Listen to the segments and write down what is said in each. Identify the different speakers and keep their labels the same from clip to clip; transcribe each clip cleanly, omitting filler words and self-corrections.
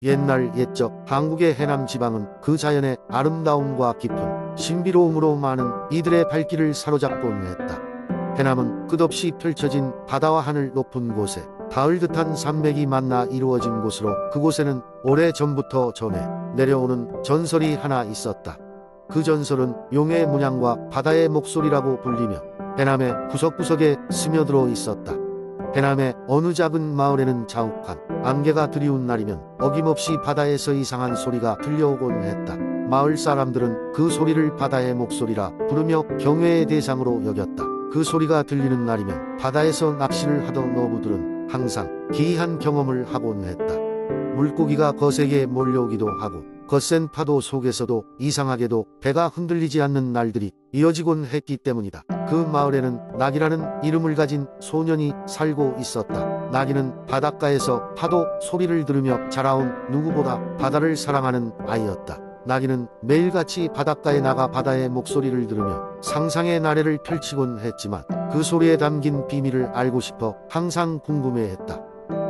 Speaker 1: 옛날 옛적 한국의 해남 지방은 그 자연의 아름다움과 깊은 신비로움으로 많은 이들의 발길을 사로잡곤 했다. 해남은 끝없이 펼쳐진 바다와 하늘 높은 곳에 닿을 듯한 산맥이 만나 이루어진 곳으로 그곳에는 오래전부터 전해 내려오는 전설이 하나 있었다. 그 전설은 용의 문양과 바다의 목소리라고 불리며 해남의 구석구석에 스며들어 있었다. 해남의 어느 작은 마을에는 자욱한 안개가 드리운 날이면 어김없이 바다에서 이상한 소리가 들려오곤 했다. 마을 사람들은 그 소리를 바다의 목소리라 부르며 경외의 대상으로 여겼다. 그 소리가 들리는 날이면 바다에서 낚시를 하던 어부들은 항상 기이한 경험을 하곤 했다. 물고기가 거세게 몰려오기도 하고 거센 파도 속에서도 이상하게도 배가 흔들리지 않는 날들이 이어지곤 했기 때문이다. 그 마을에는 낙이라는 이름을 가진 소년이 살고 있었다. 낙이는 바닷가에서 파도 소리를 들으며 자라온 누구보다 바다를 사랑하는 아이였다. 낙이는 매일같이 바닷가에 나가 바다의 목소리를 들으며 상상의 나래를 펼치곤 했지만 그 소리에 담긴 비밀을 알고 싶어 항상 궁금해했다.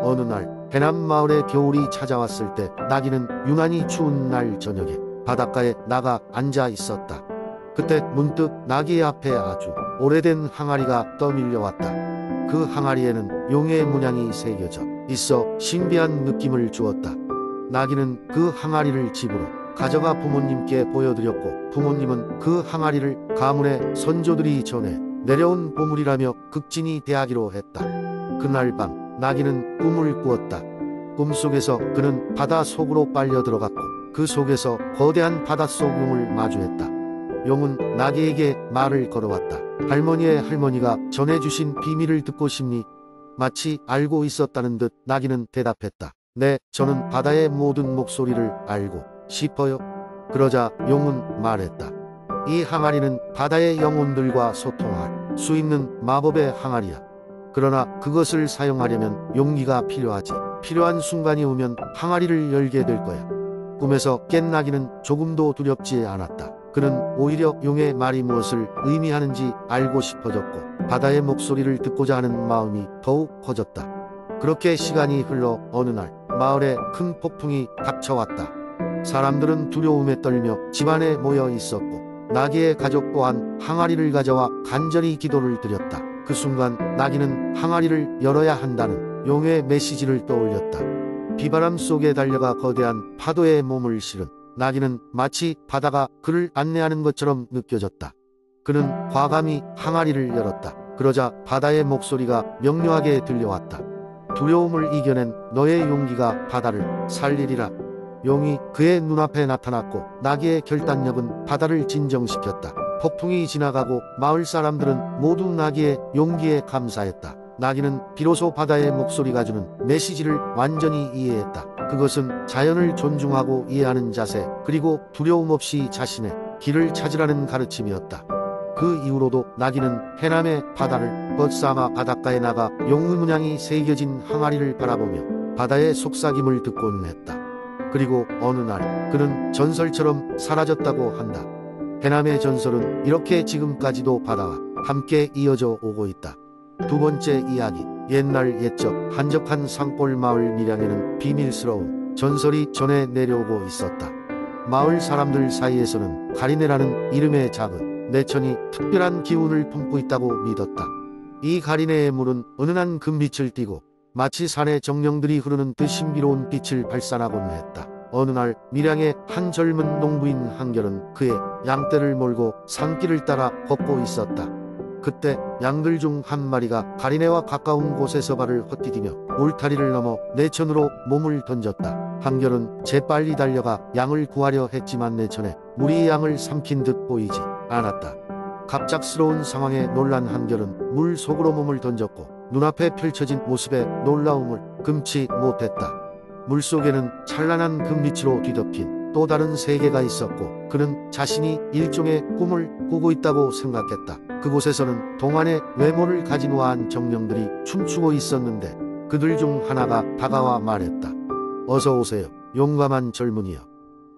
Speaker 1: 어느 날 해남 마을에 겨울이 찾아왔을 때 낙이는 유난히 추운 날 저녁에 바닷가에 나가 앉아 있었다. 그때 문득 낙이 앞에 아주 오래된 항아리가 떠밀려왔다. 그 항아리에는 용의 문양이 새겨져 있어 신비한 느낌을 주었다. 낙이는 그 항아리를 집으로 가져가 부모님께 보여드렸고 부모님은 그 항아리를 가문의 선조들이 전해 내려온 보물이라며 극진히 대하기로 했다. 그날 밤 낙이는 꿈을 꾸었다. 꿈속에서 그는 바다 속으로 빨려 들어갔고 그 속에서 거대한 바닷속 용을 마주했다. 용은 낙이에게 말을 걸어왔다. 할머니의 할머니가 전해주신 비밀을 듣고 싶니? 마치 알고 있었다는 듯 낙이는 대답했다. 네, 저는 바다의 모든 목소리를 알고 싶어요. 그러자 용은 말했다. 이 항아리는 바다의 영혼들과 소통할 수 있는 마법의 항아리야. 그러나 그것을 사용하려면 용기가 필요하지. 필요한 순간이 오면 항아리를 열게 될 거야. 꿈에서 깬 낙이는 조금도 두렵지 않았다. 그는 오히려 용의 말이 무엇을 의미하는지 알고 싶어졌고 바다의 목소리를 듣고자 하는 마음이 더욱 커졌다. 그렇게 시간이 흘러 어느 날 마을에 큰 폭풍이 닥쳐왔다. 사람들은 두려움에 떨며 집안에 모여 있었고 낙이의 가족 또한 항아리를 가져와 간절히 기도를 드렸다. 그 순간 낙이는 항아리를 열어야 한다는 용의 메시지를 떠올렸다. 비바람 속에 달려가 거대한 파도에 몸을 실은 낙이는 마치 바다가 그를 안내하는 것처럼 느껴졌다. 그는 과감히 항아리를 열었다. 그러자 바다의 목소리가 명료하게 들려왔다. 두려움을 이겨낸 너의 용기가 바다를 살리리라. 용이 그의 눈앞에 나타났고 낙이의 결단력은 바다를 진정시켰다. 폭풍이 지나가고 마을 사람들은 모두 낙이의 용기에 감사했다. 낙이는 비로소 바다의 목소리가 주는 메시지를 완전히 이해했다. 그것은 자연을 존중하고 이해하는 자세, 그리고 두려움 없이 자신의 길을 찾으라는 가르침이었다. 그 이후로도 낙이는 해남의 바다를 벗삼아 바닷가에 나가 용의 문양이 새겨진 항아리를 바라보며 바다의 속삭임을 듣곤 했다. 그리고 어느 날 그는 전설처럼 사라졌다고 한다. 해남의 전설은 이렇게 지금까지도 바다와 함께 이어져 오고 있다. 두 번째 이야기. 옛날 옛적 한적한 산골 마을 밀양에는 비밀스러운 전설이 전해 내려오고 있었다. 마을 사람들 사이에서는 가리네라는 이름의 작은 내천이 특별한 기운을 품고 있다고 믿었다. 이 가리네의 물은 은은한 금빛을 띠고 마치 산의 정령들이 흐르는 듯 신비로운 빛을 발산하곤 했다. 어느 날 밀양의 한 젊은 농부인 한결은 그의 양떼를 몰고 산길을 따라 걷고 있었다. 그때 양들 중 한 마리가 가리네와 가까운 곳에서 발을 헛디디며 울타리를 넘어 내천으로 몸을 던졌다. 한결은 재빨리 달려가 양을 구하려 했지만 내천에 물이 양을 삼킨 듯 보이지 않았다. 갑작스러운 상황에 놀란 한결은 물 속으로 몸을 던졌고 눈앞에 펼쳐진 모습에 놀라움을 금치 못했다. 물속에는 찬란한 금빛으로 뒤덮인 또 다른 세계가 있었고 그는 자신이 일종의 꿈을 꾸고 있다고 생각했다. 그곳에서는 동안의 외모를 가진 와한 정령들이 춤추고 있었는데 그들 중 하나가 다가와 말했다. 어서 오세요. 용감한 젊은이여.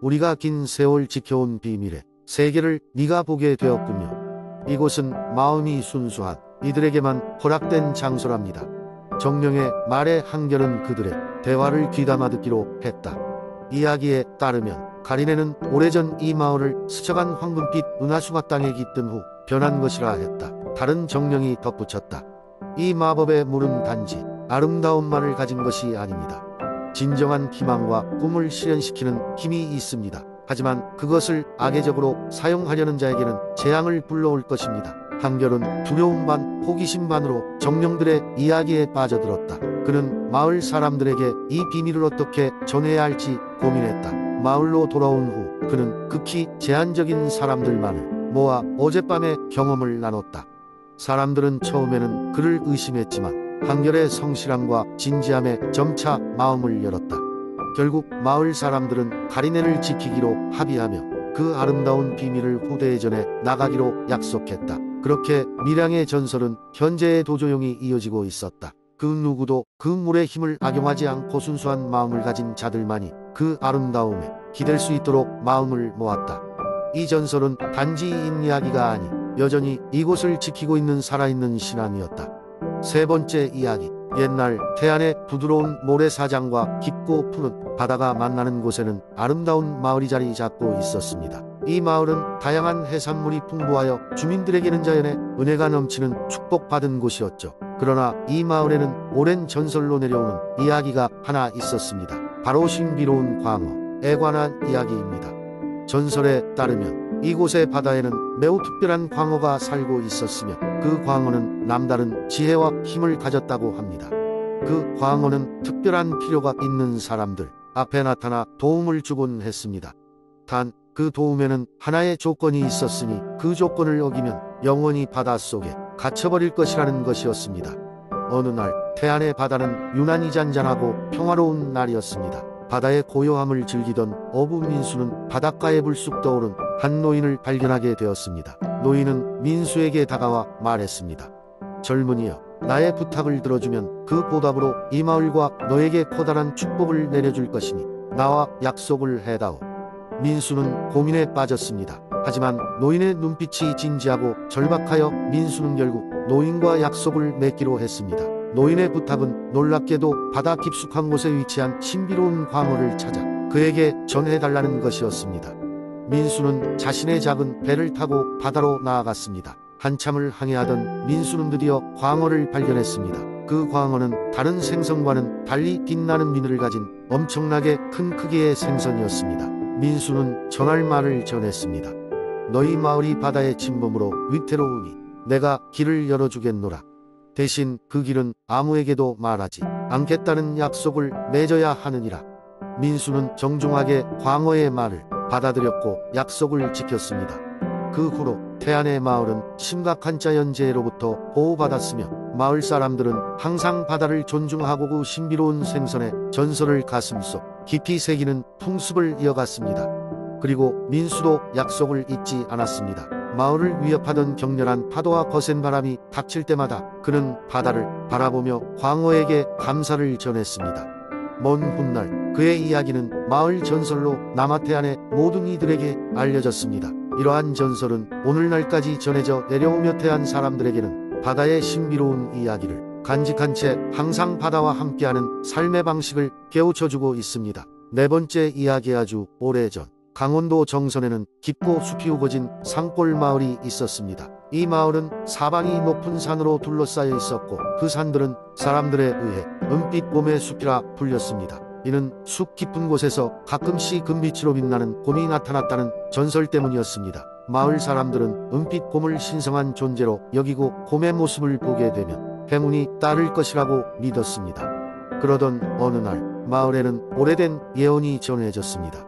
Speaker 1: 우리가 긴 세월 지켜온 비밀의 세계를 네가 보게 되었군요. 이곳은 마음이 순수한 이들에게만 허락된 장소랍니다. 정령의 말에 한결은 그들의 대화를 귀담아 듣기로 했다. 이야기에 따르면 가리네는 오래전 이 마을을 스쳐간 황금빛 은하수가 땅에 깃든 후 변한 것이라 했다. 다른 정령이 덧붙였다. 이 마법의 물은 단지 아름다움만을 가진 것이 아닙니다. 진정한 희망과 꿈을 실현시키는 힘이 있습니다. 하지만 그것을 악의적으로 사용하려는 자에게는 재앙을 불러올 것입니다. 한결은 두려움 반 호기심 반으로 정령들의 이야기에 빠져들었다. 그는 마을 사람들에게 이 비밀을 어떻게 전해야 할지 고민했다. 마을로 돌아온 후 그는 극히 제한적인 사람들만을 모아 어젯밤의 경험을 나눴다. 사람들은 처음에는 그를 의심했지만 한결의 성실함과 진지함에 점차 마음을 열었다. 결국 마을 사람들은 가리네를 지키기로 합의하며 그 아름다운 비밀을 후대에 전해 나가기로 약속했다. 그렇게 밀양의 전설은 현재의 도조용이 이어지고 있었다. 그 누구도 그 물의 힘을 악용하지 않고 순수한 마음을 가진 자들만이 그 아름다움에 기댈 수 있도록 마음을 모았다. 이 전설은 단지 인이야기가 아니 여전히 이곳을 지키고 있는 살아있는 신앙이었다. 세 번째 이야기. 옛날 태안의 부드러운 모래사장과 깊고 푸른 바다가 만나는 곳에는 아름다운 마을이 자리 잡고 있었습니다. 이 마을은 다양한 해산물이 풍부하여 주민들에게는 자연의 은혜가 넘치는 축복받은 곳이었죠. 그러나 이 마을에는 오랜 전설로 내려오는 이야기가 하나 있었습니다. 바로 신비로운 광어에 관한 이야기입니다. 전설에 따르면 이곳의 바다에는 매우 특별한 광어가 살고 있었으며 그 광어는 남다른 지혜와 힘을 가졌다고 합니다. 그 광어는 특별한 필요가 있는 사람들 앞에 나타나 도움을 주곤 했습니다. 단 그 도움에는 하나의 조건이 있었으니 그 조건을 어기면 영원히 바닷속에 갇혀버릴 것이라는 것이었습니다. 어느 날 태안의 바다는 유난히 잔잔하고 평화로운 날이었습니다. 바다의 고요함을 즐기던 어부 민수는 바닷가에 불쑥 떠오른 한 노인을 발견하게 되었습니다. 노인은 민수에게 다가와 말했습니다. 젊은이여, 나의 부탁을 들어주면 그 보답으로 이 마을과 너에게 커다란 축복을 내려줄 것이니 나와 약속을 해다오. 민수는 고민에 빠졌습니다. 하지만 노인의 눈빛이 진지하고 절박하여 민수는 결국 노인과 약속을 맺기로 했습니다. 노인의 부탁은 놀랍게도 바다 깊숙한 곳에 위치한 신비로운 광어를 찾아 그에게 전해달라는 것이었습니다. 민수는 자신의 작은 배를 타고 바다로 나아갔습니다. 한참을 항해하던 민수는 드디어 광어를 발견했습니다. 그 광어는 다른 생선과는 달리 빛나는 미늘을 가진 엄청나게 큰 크기의 생선이었습니다. 민수는 전할 말을 전했습니다. 너희 마을이 바다의 침범으로 위태로우니 내가 길을 열어주겠노라. 대신 그 길은 아무에게도 말하지 않겠다는 약속을 맺어야 하느니라. 민수는 정중하게 광어의 말을 받아들였고 약속을 지켰습니다. 그 후로 태안의 마을은 심각한 자연재해로부터 보호받았으며 마을 사람들은 항상 바다를 존중하고 그 신비로운 생선의 전설을 가슴속 깊이 새기는 풍습을 이어갔습니다. 그리고 민수도 약속을 잊지 않았습니다. 마을을 위협하던 격렬한 파도와 거센 바람이 닥칠 때마다 그는 바다를 바라보며 광어에게 감사를 전했습니다. 먼 훗날 그의 이야기는 마을 전설로 남아 태안의 모든 이들에게 알려졌습니다. 이러한 전설은 오늘날까지 전해져 내려오며 태안 사람들에게는 바다의 신비로운 이야기를 간직한 채 항상 바다와 함께하는 삶의 방식을 깨우쳐주고 있습니다. 네 번째 이야기. 아주 오래전 강원도 정선에는 깊고 숲이 우거진 산골 마을이 있었습니다. 이 마을은 사방이 높은 산으로 둘러싸여 있었고 그 산들은 사람들에 의해 은빛 봄의 숲이라 불렸습니다. 이는 숲 깊은 곳에서 가끔씩 금빛으로 빛나는 곰이 나타났다는 전설 때문이었습니다. 마을 사람들은 은빛 곰을 신성한 존재로 여기고 곰의 모습을 보게 되면 행운이 따를 것이라고 믿었습니다. 그러던 어느 날 마을에는 오래된 예언이 전해졌습니다.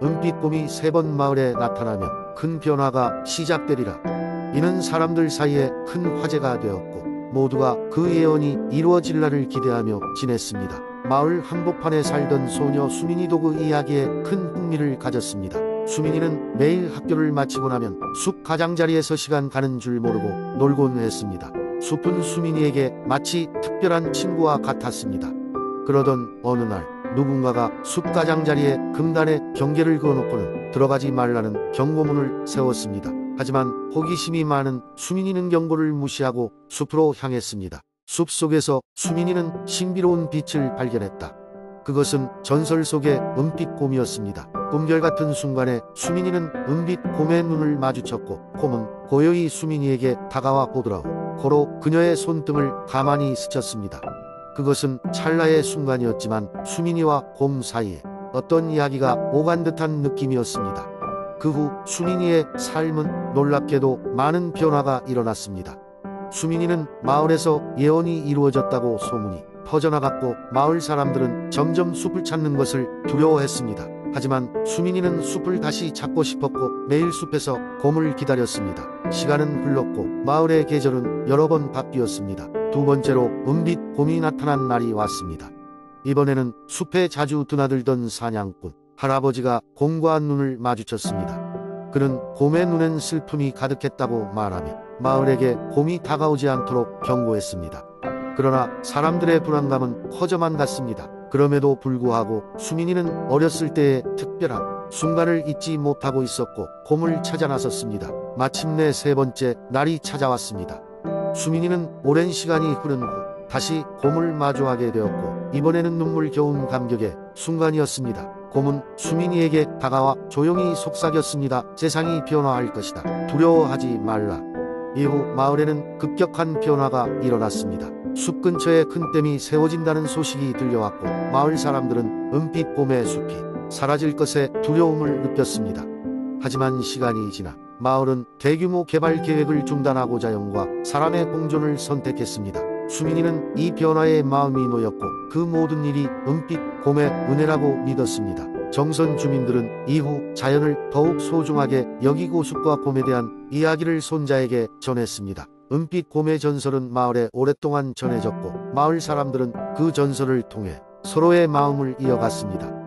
Speaker 1: 은빛 곰이 3번 마을에 나타나면 큰 변화가 시작되리라. 이는 사람들 사이에 큰 화제가 되었고 모두가 그 예언이 이루어질 날을 기대하며 지냈습니다. 마을 한복판에 살던 소녀 수민이도 그 이야기에 큰 흥미를 가졌습니다. 수민이는 매일 학교를 마치고 나면 숲 가장자리에서 시간 가는 줄 모르고 놀곤 했습니다. 숲은 수민이에게 마치 특별한 친구와 같았습니다. 그러던 어느 날 누군가가 숲 가장자리에 금단에 경계를 그어놓고는 들어가지 말라는 경고문을 세웠습니다. 하지만 호기심이 많은 수민이는 경고를 무시하고 숲으로 향했습니다. 숲 속에서 수민이는 신비로운 빛을 발견했다. 그것은 전설 속의 은빛 곰이었습니다. 꿈결 같은 순간에 수민이는 은빛 곰의 눈을 마주쳤고 곰은 고요히 수민이에게 다가와 보더라고 고로 그녀의 손등을 가만히 스쳤습니다. 그것은 찰나의 순간이었지만 수민이와 곰 사이에 어떤 이야기가 오간 듯한 느낌이었습니다. 그 후 수민이의 삶은 놀랍게도 많은 변화가 일어났습니다. 수민이는 마을에서 예언이 이루어졌다고 소문이 퍼져나갔고 마을 사람들은 점점 숲을 찾는 것을 두려워했습니다. 하지만 수민이는 숲을 다시 찾고 싶었고 매일 숲에서 곰을 기다렸습니다. 시간은 흘렀고 마을의 계절은 여러 번 바뀌었습니다. 두 번째로 은빛 곰이 나타난 날이 왔습니다. 이번에는 숲에 자주 드나들던 사냥꾼 할아버지가 곰과 눈을 마주쳤습니다. 그는 곰의 눈엔 슬픔이 가득했다고 말하며 마을에게 곰이 다가오지 않도록 경고했습니다. 그러나 사람들의 불안감은 커져만 갔습니다. 그럼에도 불구하고 수민이는 어렸을 때의 특별한 순간을 잊지 못하고 있었고 곰을 찾아 나섰습니다. 마침내 세 번째 날이 찾아왔습니다. 수민이는 오랜 시간이 흐른 후 다시 곰을 마주하게 되었고 이번에는 눈물겨운 감격의 순간이었습니다. 곰은 수민이에게 다가와 조용히 속삭였습니다. 세상이 변화할 것이다. 두려워하지 말라. 이후 마을에는 급격한 변화가 일어났습니다. 숲 근처에 큰 댐이 세워진다는 소식이 들려왔고 마을 사람들은 은빛 곰의 숲이 사라질 것에 두려움을 느꼈습니다. 하지만 시간이 지나 마을은 대규모 개발 계획을 중단하고 자연과 사람의 공존을 선택했습니다. 수민이는 이 변화에 마음이 놓였고 그 모든 일이 은빛 곰의 은혜라고 믿었습니다. 정선 주민들은 이후 자연을 더욱 소중하게 여기고 숲과 곰에 대한 이야기를 손자에게 전했습니다. 은빛 곰의 전설은 마을에 오랫동안 전해졌고 마을 사람들은 그 전설을 통해 서로의 마음을 이어갔습니다.